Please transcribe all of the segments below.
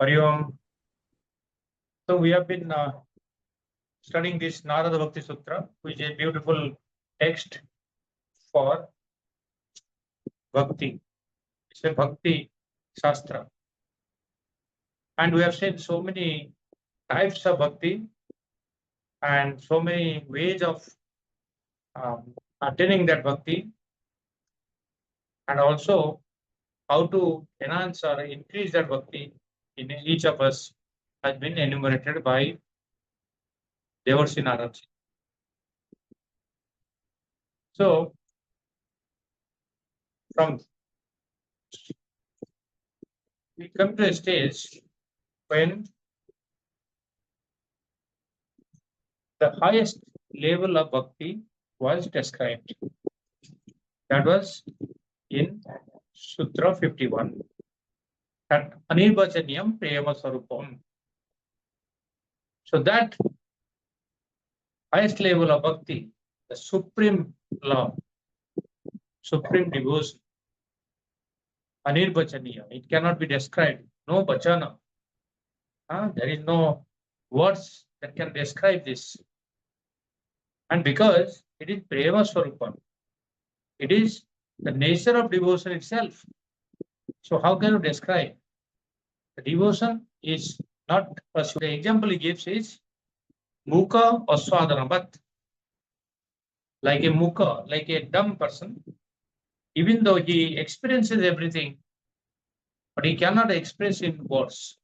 Hari Om. So we have been studying this Narada Bhakti Sutra, which is a beautiful text for Bhakti. It's a Bhakti Shastra. And we have seen so many types of Bhakti and so many ways of attaining that Bhakti, and also how to enhance or increase that Bhakti in each of us has been enumerated by Devarsi Narad. So, from we come to a stage when the highest level of bhakti was described. That was in Sutra 51. That Anirvachaniyam Prema Sarupam. So that highest level of bhakti, the supreme love, supreme devotion, Anirvachaniya, it cannot be described. No bachana. There is no words that can describe this. And because it is Prema Swarupam, it is the nature of devotion itself. So how can you describe? The devotion is not pursued. The example he gives is Mukha Aswadanavat. Like a Mukha, like a dumb person, even though he experiences everything, but he cannot express in words.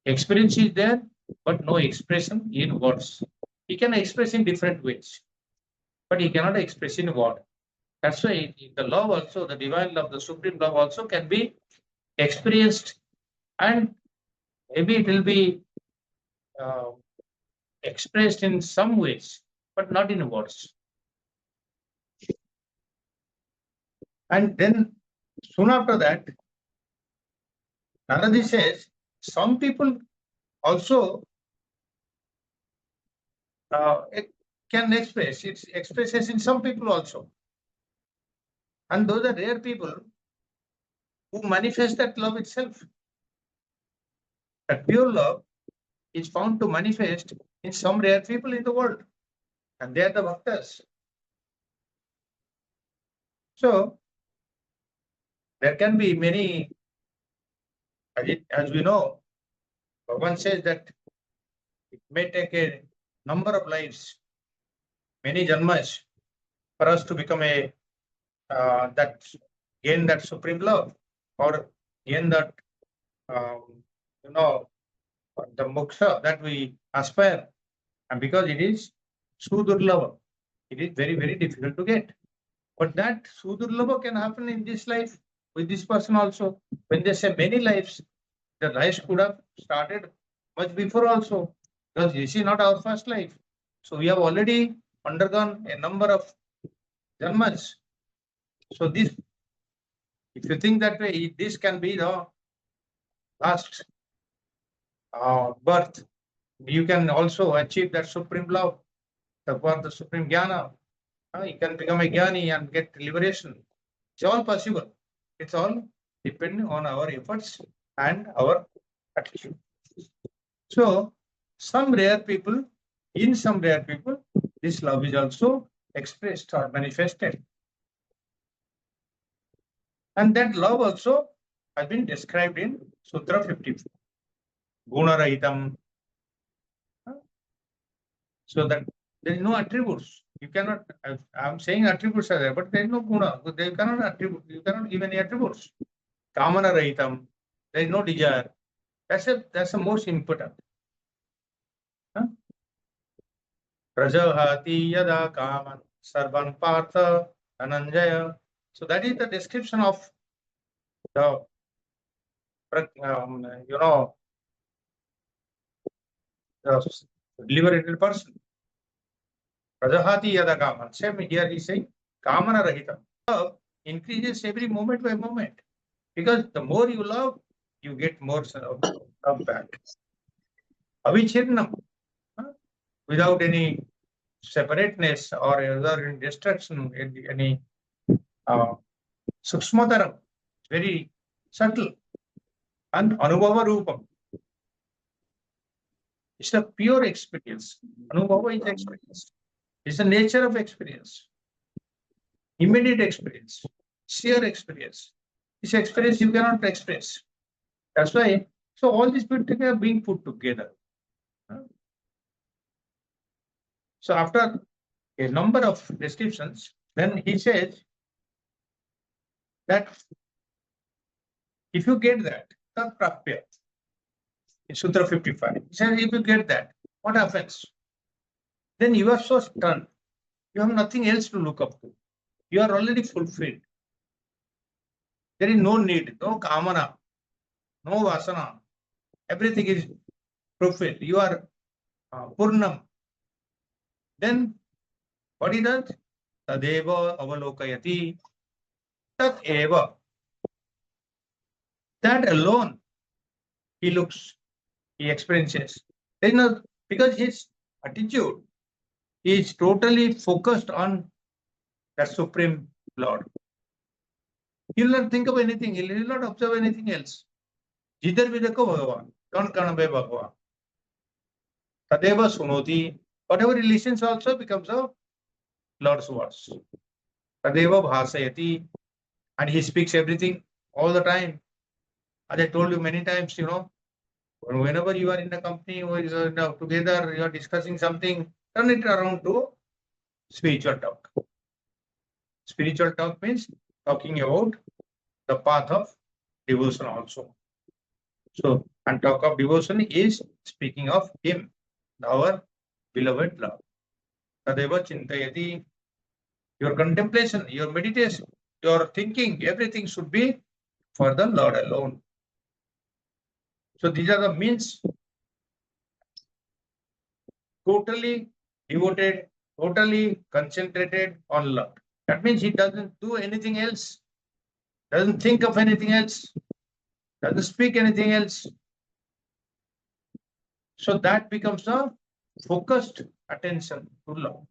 Experience is there, but no expression in words. He can express in different ways, but he cannot express in word. That's why the love also, the divine love, the supreme love also can be experienced, and maybe it will be expressed in some ways, but not in words. And then soon after that, Naradi says, some people also it can express, it expresses in some people also. And those are rare people who manifest that love itself. That pure love is found to manifest in some rare people in the world. And they are the bhaktas. So, there can be many, as we know, Bhagavan says that it may take a number of lives, many janmas, for us to become a gain that supreme love, or gain that the moksha that we aspire. And because it is sudurlava, it is very, very difficult to get. But that sudurlava can happen in this life with this person also. When they say many lives, the lives could have started much before also, because this is not our first life. So we have already undergone a number of janmas. So this, if you think that way, this can be the last birth. You can also achieve that supreme love, the supreme jnana. You can become a jnani and get liberation. It's all possible. It's all depending on our efforts and our attitude. So, some rare people, this love is also expressed or manifested. And that love also has been described in Sutra 54. Guna Rahitam. So that there is no attributes. You cannot, I'm saying attributes are there, but there is no guna. They cannot attribute, you cannot give any attributes. Kamana Rahitam. There is no desire. That's the most important. Prajahati yada kaman sarvan partha ananjaya. So that is the description of the the liberated person. Prajahati yada kaman. Same here he is saying kamana rahita. Love increases every moment by moment, because the more you love, you get more love back. Avichirnam, without any separateness or other destruction, any suksmataram, very subtle. and Anubhava Rupam. It's a pure experience. Anubhava is experience. It's the nature of experience. Immediate experience. Sheer experience. This experience you cannot express. That's why, so all these things are being put together. So after a number of descriptions, then he says that if you get that, tat prapya, in Sutra 55, he says if you get that, what happens? Then you are so stunned. You have nothing else to look up to. You are already fulfilled. There is no need, no kamana, no vasana. Everything is fulfilled. You are purnam. Then what is that? Tadeva avalokayati. Tat eva. That alone he looks, he experiences. There is no, because his attitude is totally focused on the Supreme Lord. He will not think of anything, he will not observe anything else. Jidhar bhi dekho Bhagavan, kaun karnabe Bhagavan. Tadeva sunoti, whatever he listens also becomes a Lord's words. Tadeva bhasayati, and he speaks everything all the time. As I told you many times, whenever you are in a company or together, you are discussing something, turn it around to spiritual talk. Spiritual talk means talking about the path of devotion also. So, and talk of devotion is speaking of him, our beloved Lord. Tadeva chintayati, your contemplation, your meditation, your thinking, everything should be for the Lord alone. So these are the means. Totally devoted, totally concentrated on love. That means he doesn't do anything else, doesn't think of anything else, doesn't speak anything else. So that becomes a focused attention to love.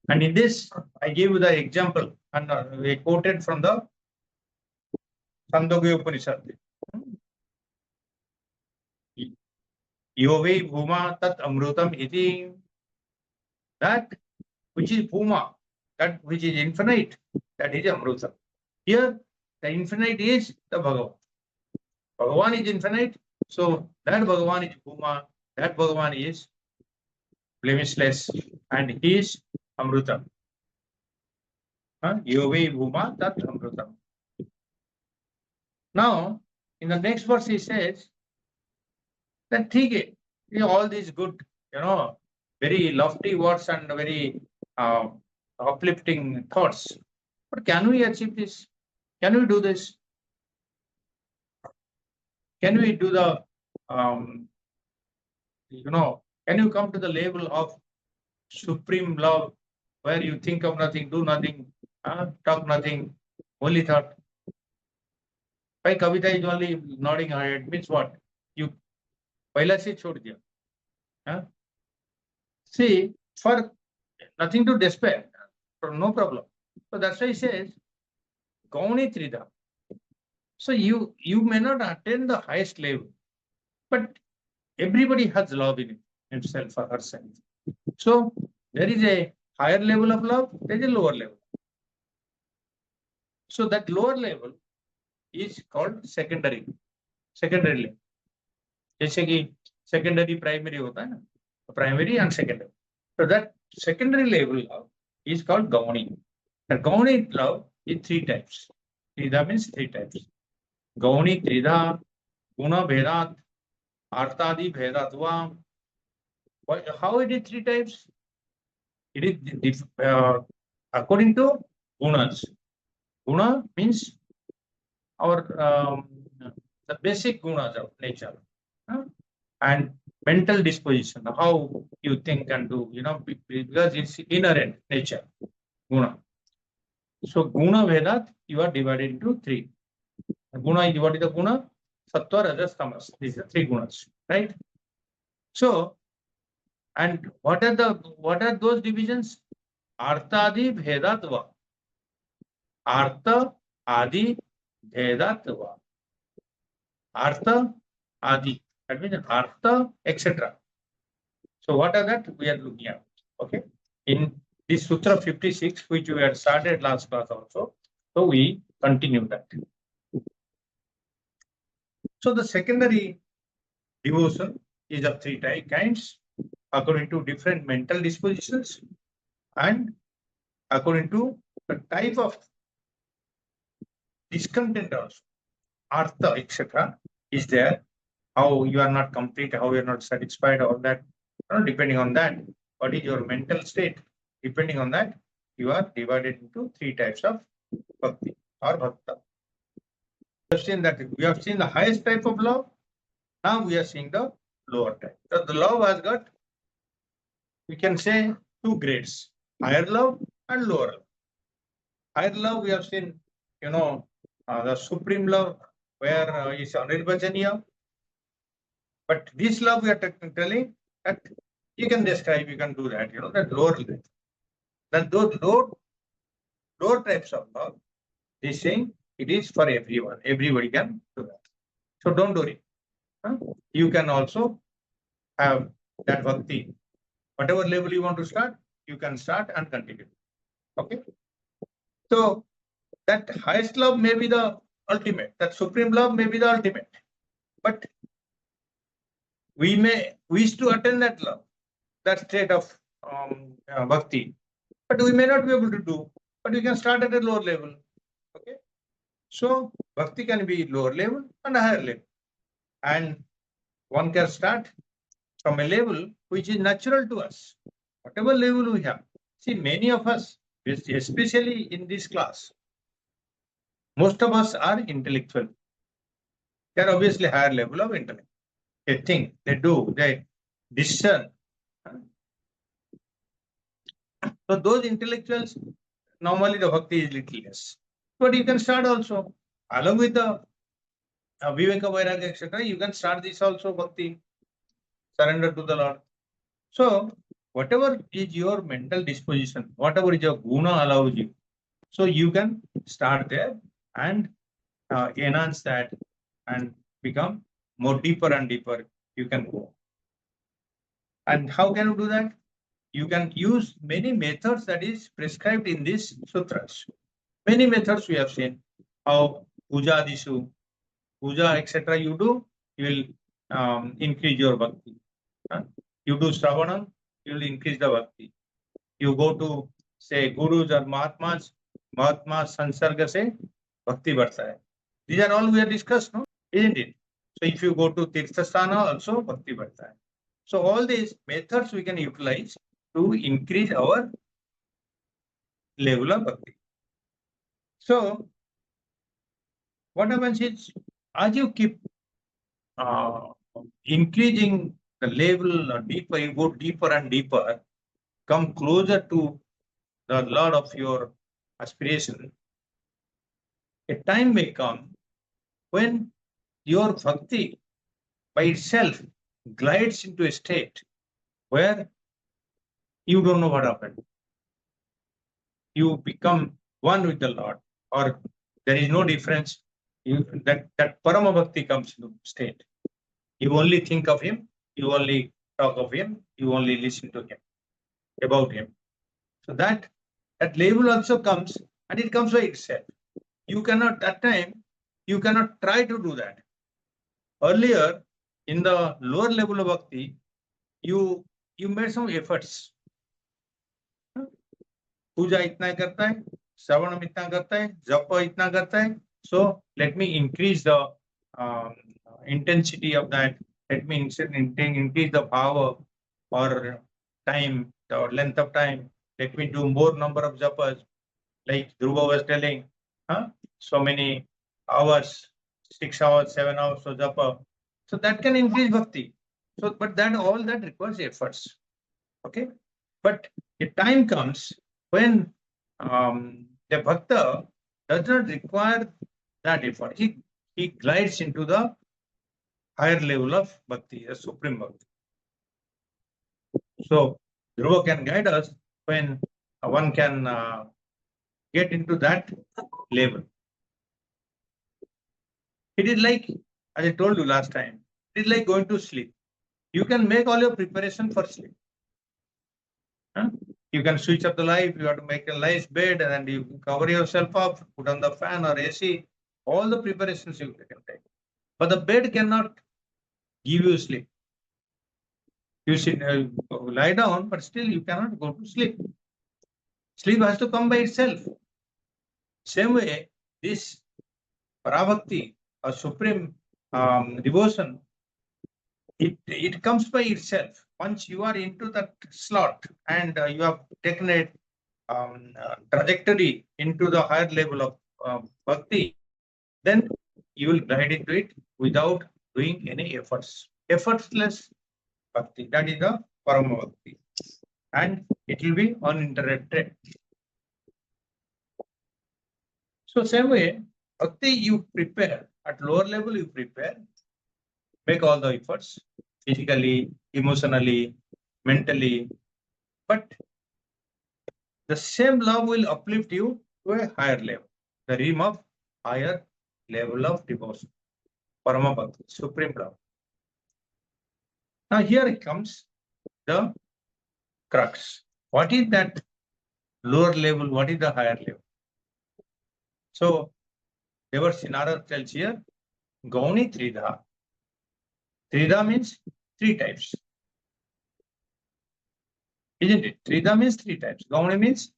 And in this, I give you the example, and we quoted from the Chandogya Upanishad. Yove bhuma tat amrutam iti. That which is bhuma, that which is infinite, that is amrutam. Here, the infinite is the Bhagavan. Bhagavan is infinite, so that Bhagavan is bhuma, that Bhagavan is blemishless, and he is amrutam. Yove bhuma tat amrutam. Now, in the next verse, he says that all these good, very lofty words and very uplifting thoughts. But can we achieve this? Can we do this? Can we do the, can you come to the level of supreme love where you think of nothing, do nothing, talk nothing, only thought? By Kavita is only nodding her head, means what? You पहला से छोड़ दिया. See, for nothing to despair, no problem. So that's why he says, Gauni Trida. So you may not attain the highest level, but everybody has love in himself or herself. So there is a higher level of love, there is a lower level. So that lower level is called secondary level. जैसे कि secondary primary होता है ना, primary and secondary. So that secondary level love is called Gauni. The Gauni love is three types. Trida means three types. Gauni Trida, Guna Bhedat, Artadi Bhedatva. How it is three types? It is according to Gunas. Guna means our the basic gunas of nature. And mental disposition, how you think and do, because it's inherent nature, guna. So guna Vedat, you are divided into three. Guna is what is the guna? Sattva, Rajas, Tamas. These are three gunas, right? So, and what are those divisions? Artadi Bhedatva. Artha Adi Bhedatva. Artha, Adi. That means Artha, etc. So what are that we are looking at? Okay. In this Sutra 56, which we had started last class also. So we continue that. So the secondary devotion is of three kinds according to different mental dispositions and according to the type of discontent also. Artha, etc. is there. How you are not complete, how you are not satisfied, all that. Depending on that, what is your mental state? Depending on that, you are divided into three types of bhakti or bhakta. We have seen the highest type of love. Now we are seeing the lower type. So the love has got, we can say, two grades: higher love and lower love. Higher love we have seen, the supreme love, where is anirvachaniya. But this love we are telling that you can describe, you can do that. That lower level. Then those lower types of love, they saying it is for everyone. Everybody can do that. So don't worry. You can also have that bhakti. Whatever level you want to start, you can start and continue. Okay. So that highest love may be the ultimate. That supreme love may be the ultimate. But we may wish to attain that love, that state of bhakti. But we may not be able to do. But we can start at a lower level. Okay. So bhakti can be lower level and a higher level. And one can start from a level which is natural to us. Whatever level we have. See, many of us, especially in this class, most of us are intellectual. They are obviously higher level of intellect. They think, they do, they discern. So those intellectuals, normally the bhakti is little less. But you can start also, along with the Viveka Vairagya, etc. You can start this also bhakti, surrender to the Lord. So whatever is your mental disposition, whatever is your guna allows you, so you can start there and enhance that and become more deeper and deeper. You can go. And how can you do that? You can use many methods that is prescribed in these sutras. Many methods we have seen. How puja disu, puja, etc. you do, you will increase your bhakti. You do Shravanam, you will increase the bhakti. You go to, say, Gurus or Mahatmas Sansarga se bhakti बढ़ता है. These are all we have discussed, no? Isn't it? So if you go to Tirthasthana, also bhakti बढ़ता है. So all these methods we can utilize to increase our level of bhakti. So what happens is, as you keep increasing the level deeper, you go deeper and deeper, come closer to the Lord of your aspiration, a time may come when your bhakti by itself glides into a state where you don't know what happened. You become one with the Lord, or there is no difference. That Parama Bhakti comes into state. You only think of Him, you only talk of Him, you only listen to Him, about Him. So that level also comes, and it comes by itself. You cannot, that time, you cannot try to do that. Earlier, in the lower level of bhakti, you made some efforts. Puja itna karta hai, Shravanam itna karta hai, Japa itna karta hai. So let me increase the intensity of that. Let me increase the power or time, or length of time. Let me do more number of japas. Like Dhruva was telling, so many hours, 6 hours, 7 hours of japa. So that can increase bhakti. So, but that all that requires efforts. Okay. But a time comes when the bhakta does not require that effort. He glides into the higher level of bhakti, the supreme bhakti. So Dhruva can guide us when one can get into that level. It is like as I told you last time, it is like going to sleep. You can make all your preparation for sleep. Huh? You can switch up the light, you have to make a nice bed, and then you cover yourself up, put on the fan or AC, all the preparations you can take. But the bed cannot give you sleep. You should lie down, but still you cannot go to sleep. Sleep has to come by itself. Same way, this Parabhakti, a supreme devotion, it comes by itself. Once you are into that slot and you have taken a trajectory into the higher level of bhakti, then you will glide into it without doing any efforts. Effortless bhakti, that is the Parama Bhakti. And it will be uninterrupted. So same way, bhakti you prepare, at lower level you prepare, make all the efforts, physically, emotionally, mentally, but the same love will uplift you to a higher level, the realm of higher level of devotion, Parama Bhakti, supreme love. Now here it comes the crux. What is that lower level? What is the higher level? So Devarsi Narada tells here, Gauni Tridha. Tridha means three types. Isn't it? Tridha means three types. Gauni means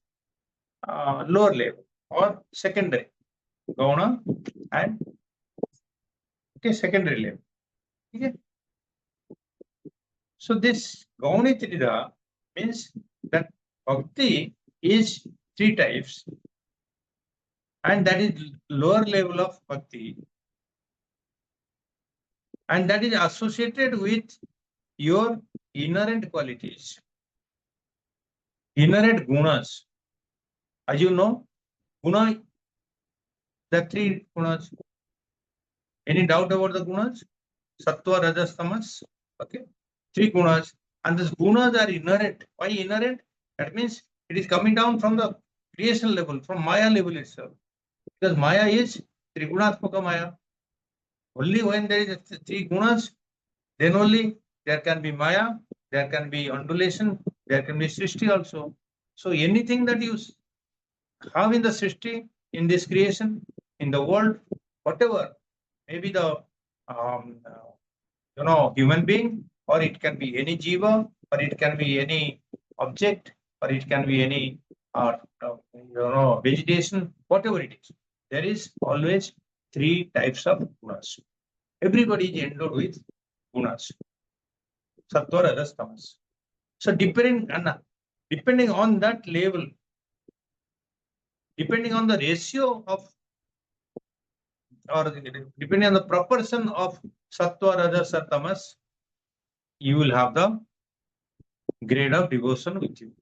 lower level or secondary. Gauna and secondary level. Okay. So this Gauni Tridha means that bhakti is three types, and that is lower level of bhakti, and that is associated with your inherent qualities, inherent gunas. As you know, guna, the three gunas. Any doubt about the gunas? Sattva, Rajas, Tamas. Okay, three gunas, and these gunas are inherent. Why inherent? That means it is coming down from the creation level, from Maya level itself. Because Maya is Trigunatmaka Maya. Only when there is three gunas, then only there can be Maya, there can be undulation, there can be Srishti also. So anything that you have in the Srishti, in this creation, in the world, whatever, maybe the human being, or it can be any jiva, or it can be any object, or it can be any vegetation, whatever it is. There is always three types of gunas. Everybody is endowed with gunas. Sattva, Rajas, Tamas. So depending on that level, depending on the ratio of, or depending on the proportion of Sattva, Rajas, or Tamas, you will have the grade of devotion with you.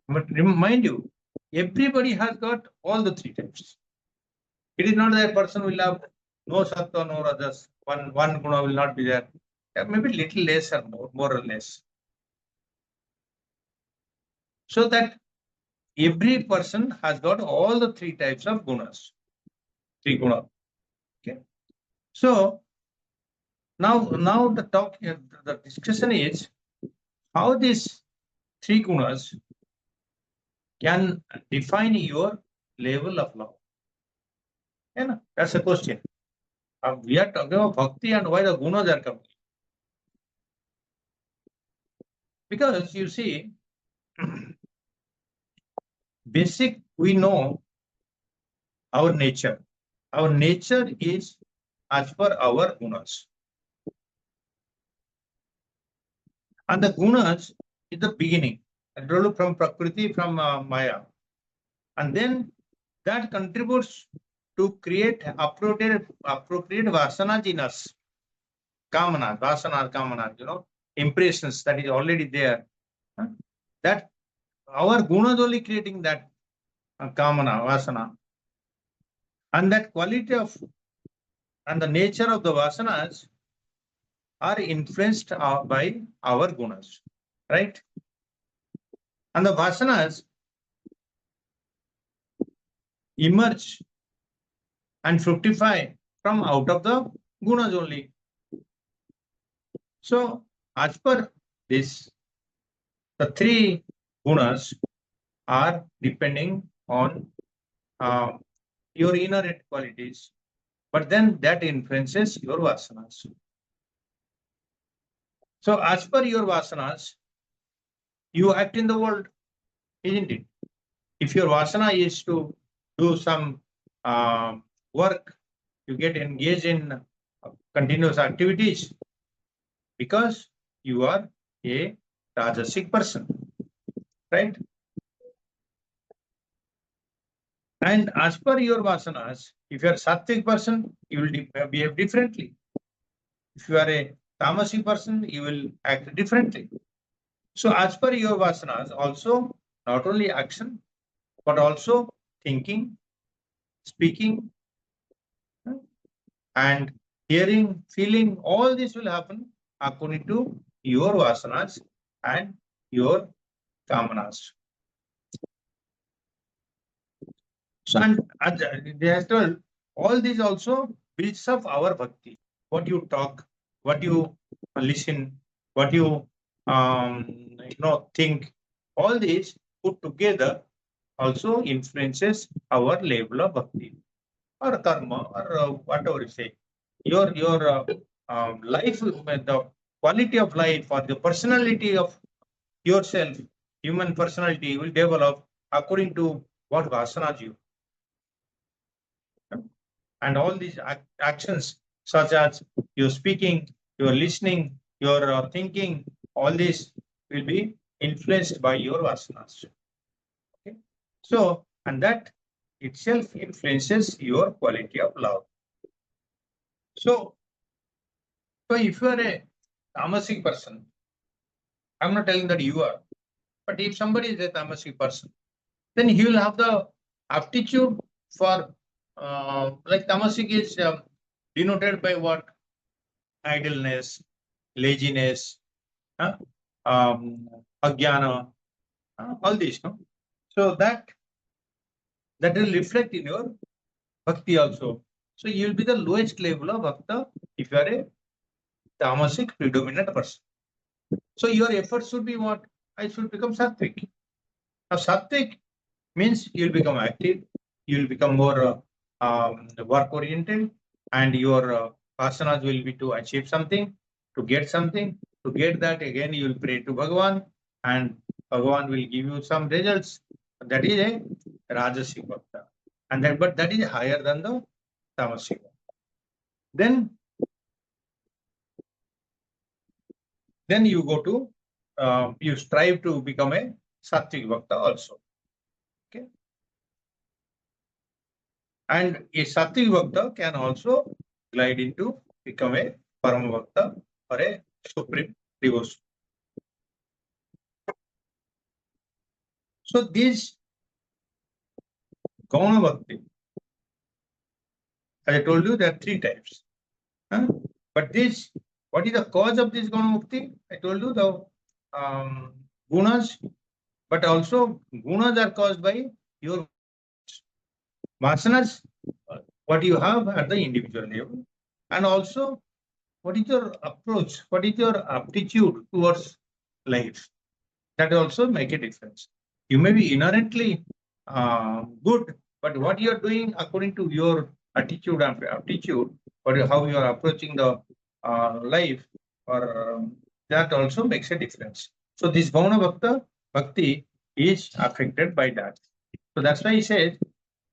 But remind you, everybody has got all the three types. It is not that a person will have no Sattva, no Rajas, one guna will not be there. Maybe little less or more or less. So that every person has got all the three types of gunas. Three guna. Okay. So now the discussion is how these three gunas can define your level of love. Yeah, that's a question. We are talking about bhakti and why the gunas are coming. Because you see, basic, we know our nature. Our nature is as per our gunas. And the gunas is the beginning. From Prakriti, from Maya. And then that contributes to create appropriate vasanas in us. Vasanas, impressions that is already there. That our gunas only creating that kamana, vasana. And that quality of and the nature of the vasanas are influenced by our gunas, right? And the vasanas emerge and fructify from out of the gunas only. So, as per this, the three gunas are depending on your inherent qualities, but then that influences your vasanas. So, as per your vasanas, you act in the world, isn't it? If your vasana is to do some work, you get engaged in continuous activities because you are a rajasic person, right? And as per your vasanas, if you are sattvic person, you will behave differently. If you are a tamasic person, you will act differently. So as per your vasanas, also not only action, but also thinking, speaking, and hearing, feeling, all this will happen according to your vasanas and your kamanas. So, and they have told all these also builds up our bhakti. What you talk, what you listen, what you think, all these put together also influences our level of bhakti or karma or whatever you say. Your life, the quality of life or the personality of yourself, human personality will develop according to what vasanas you. And all these actions, such as your speaking, your listening, your thinking, all this will be influenced by your vasanas. Okay? So, and that itself influences your quality of love. So, if you are a tamasic person, I'm not telling that you are, but if somebody is a tamasic person, then he will have the aptitude for, like tamasic is denoted by what? Idleness, laziness, ajnana, all these. No? So that will reflect in your bhakti also. So you will be the lowest level of bhakta if you are a tamasic predominant person. So your effort should be what? I should become sattvic. Now sattvic means you will become active, you will become more work oriented, and your asanas will be to achieve something, to get something. To get that, again, you will pray to Bhagavan, and Bhagavan will give you some results. That is a Rajasic Bhakta. And that, but that is higher than the Tamasic. Then you go to, you strive to become a Sattvic Bhakta also. Okay. And a Sattvic Bhakta can also glide into become a Parama Bhakta or a supreme devotion. So these Gauna Bhakti, as I told you, there are three types. But this, what is the cause of this Gauna Bhakti? I told you the gunas, but also gunas are caused by your vasanas, what you have at the individual level, and also what is your approach, what is your aptitude towards life. That also make a difference. You may be inherently good, but what you are doing according to your attitude and aptitude, or how you are approaching the life, or that also makes a difference. So this Gauna Bhakti is affected by that. So that's why he says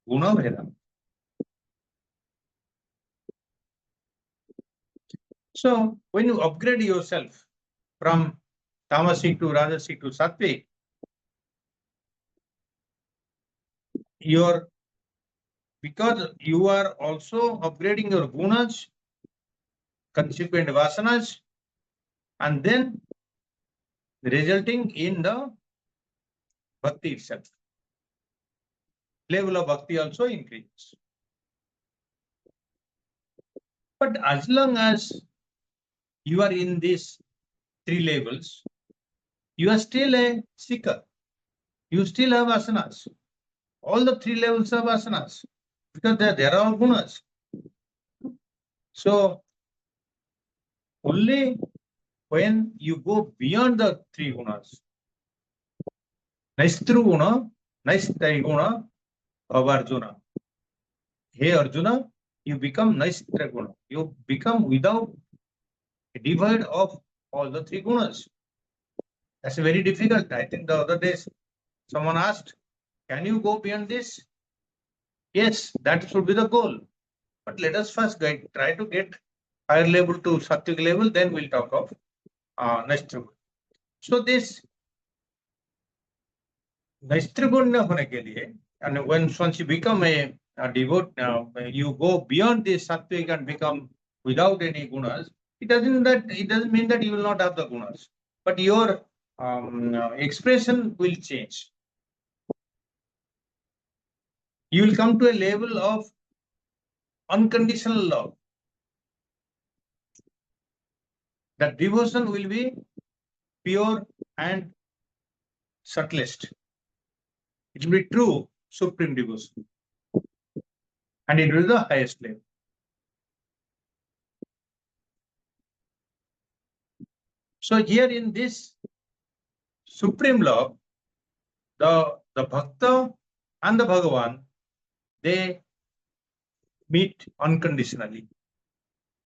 Guna Veda. So when you upgrade yourself from Tamasic to Rajasic to Sattvic, because you are also upgrading your gunas, consequent vasanas, and then resulting in the bhakti itself. Level of bhakti also increases. But as long as you are in these three levels, you are still a seeker. You still have asanas. All the three levels of asanas. because there are all gunas. So only when you go beyond the three gunas, Naistru guna, Naistai guna of Arjuna. Hey Arjuna, you become Naistra guna. You become without a divide of all the three gunas. That's very difficult. I think the other days someone asked, can you go beyond this? Yes, that should be the goal. But let us first try to get higher level to Sattvic level, then we'll talk of Naistra. So this Naistrigunya hone ke liye, and once you become a devote, you go beyond this Sattvic and become without any gunas. It doesn't mean that you will not have the gunas, but your expression will change. You will come to a level of unconditional love. That devotion will be pure and subtlest. It will be true supreme devotion. And it will be the highest level. So here in this supreme love, the Bhakta and the Bhagavan, they meet unconditionally.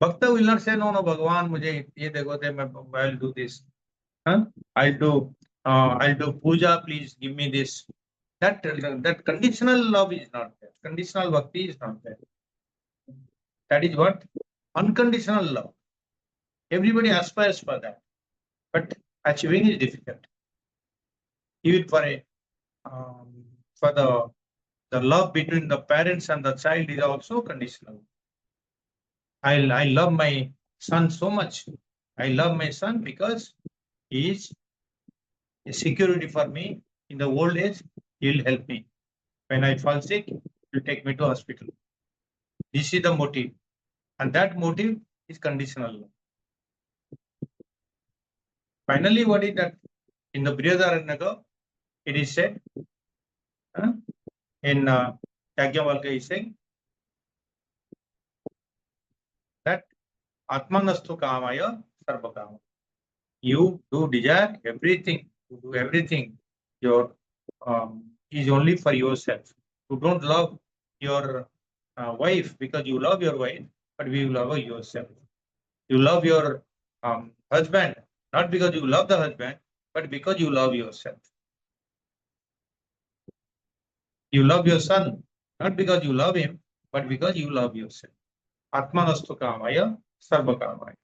Bhakta will not say, no, Bhagavan, mujhe ye dekho de, I'll do this. Huh? I'll do puja, please give me this. That conditional love is not there. Conditional bhakti is not there. That is what? Unconditional love. Everybody aspires for that. But achieving is difficult. Even for the love between the parents and the child is also conditional. I love my son so much. I love my son because he is a security for me in the old age. He will help me. When I fall sick, he will take me to hospital. This is the motive. And that motive is conditional love. Finally, what is that? In the Brihadaranyaka, it is said, in Yajnavalkya is saying, that Atmanastu Kamaya Sarvakama. You do desire everything, you do everything. Your is only for yourself. You don't love your wife because you love your wife, but you love yourself. You love your husband, not because you love the husband, but because you love yourself. You love your son, not because you love him, but because you love yourself. Atmanastu Kamaya Sarva Kamaya.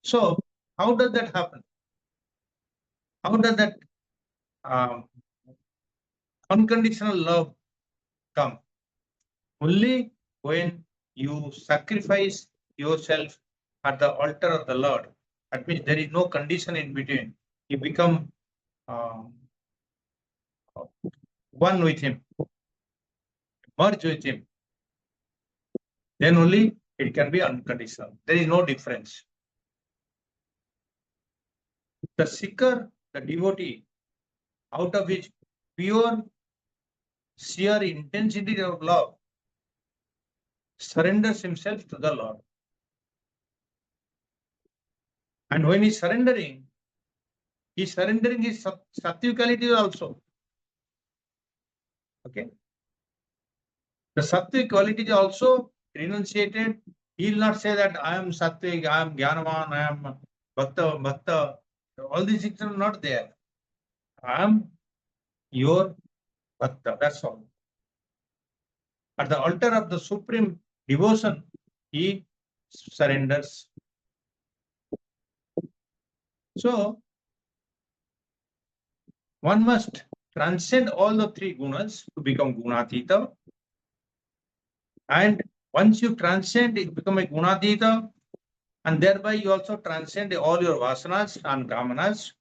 So, how does that happen? How does that unconditional love come? Only when you sacrifice yourself at the altar of the Lord. That means there is no condition in between. You become one with Him, merge with Him. Then only it can be unconditional. There is no difference. The seeker, the devotee, out of his pure, sheer intensity of love, surrenders himself to the Lord. And when he's surrendering his sattvic quality also. Okay. The sattvic quality is also renunciated. He will not say that I am sattvic, I am jnanavan, I am bhakta. All these things are not there. I am your bhakta. That's all. At the altar of the supreme devotion, he surrenders. So, one must transcend all the three gunas to become gunatita. And once you transcend, you become a gunatita, and thereby you also transcend all your vasanas and kamanas.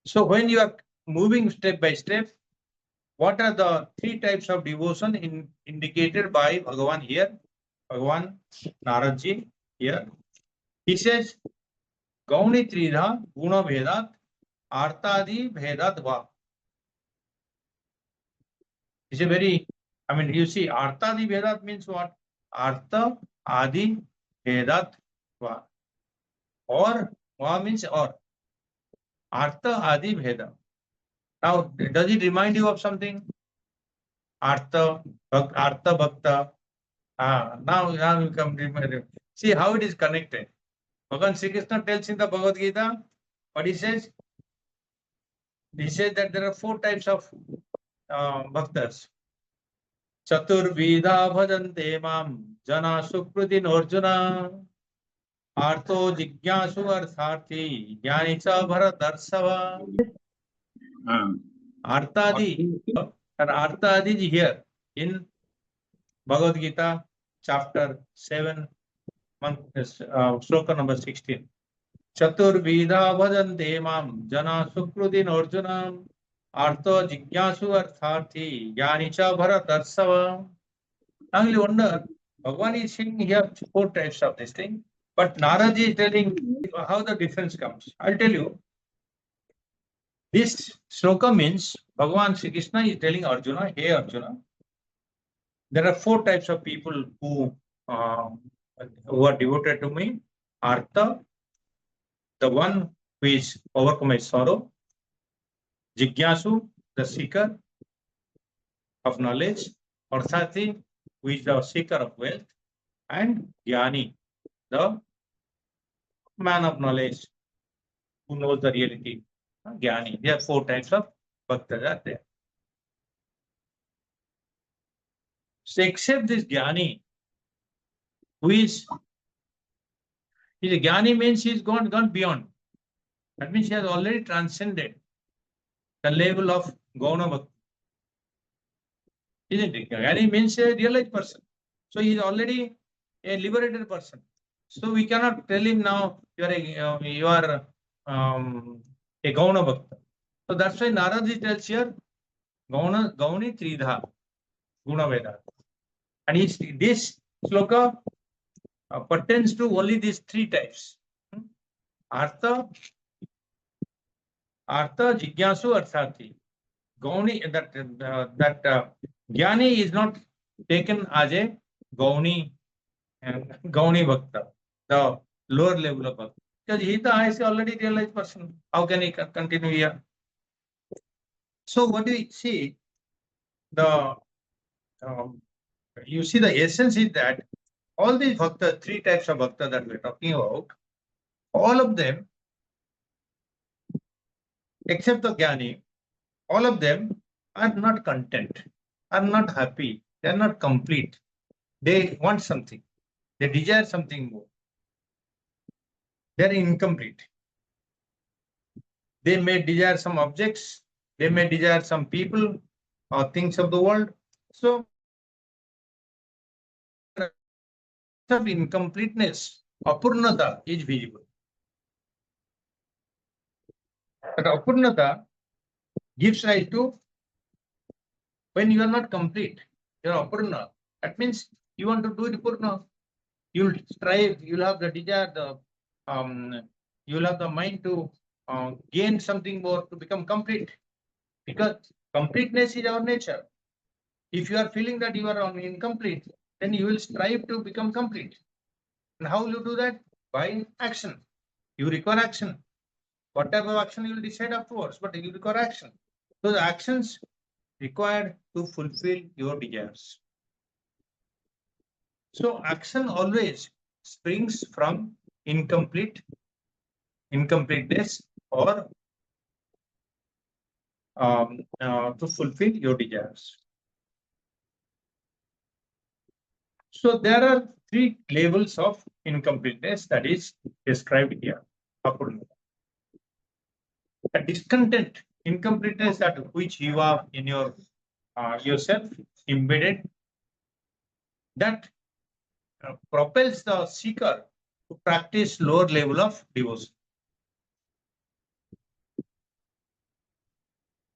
So when you are moving step by step, what are the three types of devotion indicated by Bhagavan here? Bhagavan Naradji here. He says, Gauni Tridha Guna Vedat artadi bhedadva. It's a very, I mean, you see, artadi bhedat means what? Artha adi bhedat va. Or, va means or. Artha adi bheda. Now, does it remind you of something? Artha, Artha Bhakta. Now you come remember. See how it is connected. Bhagavan Sri Krishna tells in the Bhagavad Gita, what he says? He says that there are 4 types of bhaktas. Chaturvida bhajante mam jana sukrutin arjuna artho jigyasu artharthi jnani cha bharatarsava. Artadi, and Artadi is here in Bhagavad Gita chapter 7, sloka number 16. Chaturvida bhajante mam jana sukrutin arjuna artho jigyasu artharthi jnani cha bharatarsava. Now you wonder, Bhagavan is saying here 4 types of this thing, but Narada is telling how the difference comes. I'll tell you. This sloka means Bhagavan Sri Krishna is telling Arjuna, hey Arjuna, there are 4 types of people who are devoted to me. Artha, the one who is overcome by sorrow. Jigyasu, the seeker of knowledge. Arthati, who is the seeker of wealth. And Jnani, the man of knowledge, who knows the reality. Jnani. There are 4 types of bhaktas are there. So except this Jnani, who is a Jnani means he's gone beyond. That means he has already transcended the level of Gauna Bhakti. Isn't it? Jnani means a realized person. So he is already a liberated person. So we cannot tell him now you are a Gauna Bhakta. So that's why Narada tells here Gauni Tridha Guna Veda. And this sloka pertains to only these 3 types. Artha, Jigyasu, Arthati. Gauni, that Jnani is not taken as a Gauni Bhakta, the lower level of Bhakta. Because he is the highest already realized person. How can he continue here? So what do we see? You see the essence is that all these bhakta, 3 types of bhakta that we're talking about, all of them, except the Jnani, all of them are not content, are not happy, they are not complete. They want something, they desire something more. They are incomplete. They may desire some objects, they may desire some people or things of the world. So, of incompleteness, apurnata is visible. But apurnata gives rise to when you are not complete, you are apurna. That means you want to do it purna. You'll strive, you'll have the desire, you'll have the mind to gain something more to become complete. Because completeness is our nature. If you are feeling that you are incomplete, then you will strive to become complete. And how will you do that? By action. You require action. What type of action you will decide afterwards, but you require action. So the actions required to fulfill your desires. So action always springs from incompleteness or to fulfill your desires. So there are 3 levels of incompleteness that is described here. A discontent, incompleteness that which you are in your yourself embedded, that propels the seeker to practice lower level of devotion.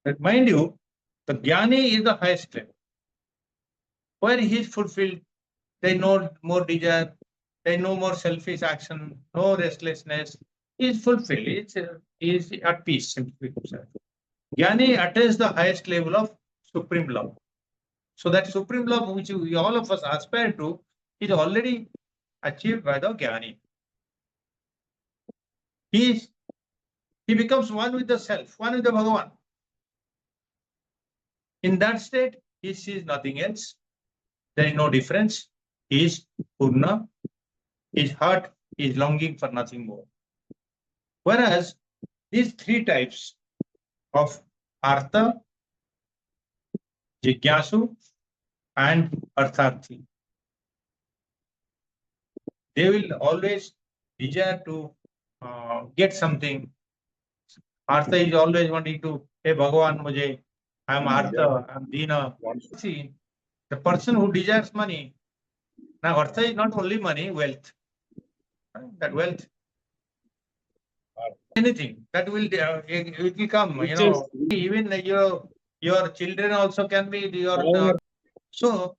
But mind you, the Jnani is the highest level, where he is fulfilled. They no more desire, they no more selfish action, no restlessness, He is fulfilled. He is at peace. Simply said. Jnani attains the highest level of supreme love. So that supreme love which we all of us aspire to is already achieved by the Jnani. He becomes one with the self, one with the Bhagavan. In that state, he sees nothing else. There is no difference. He is Purna. His heart is longing for nothing more. Whereas these three types of Artha, Jigyasu, and Artharthi, they will always desire to get something. Artha is always wanting to, hey Bhagavan, mujhe, I am Artha, I am Dina. See, the person who desires money, now Artha is not only money, wealth. That wealth, anything that will it will come. You know, even your children also can be your. So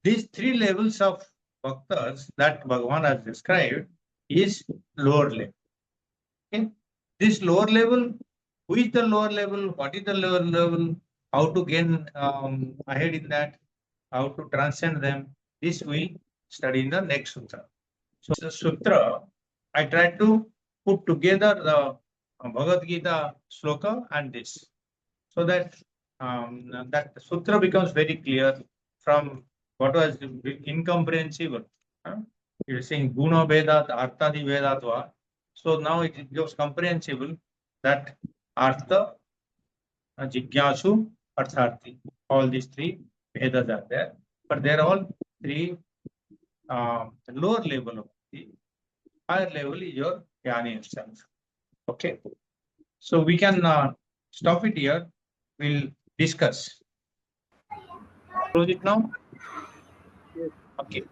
these three levels of bhaktas that Bhagavan has described is lower level. Okay? This lower level, who is the lower level? What is the lower level? How to gain ahead in that? How to transcend them? This we study in the next sutra. So the sutra, I tried to put together the Bhagavad Gita sloka and this, so that that sutra becomes very clear from what was incomprehensible. You're saying Guna Vedat, Arthadi Vedatva. So now it becomes comprehensible that Artha, Jigyasu, Artharthi. All these three Vedas are there, but they're all three lower level of the higher level is your Jnani itself. Okay. So we can stop it here. We'll discuss. Close it now. Okay.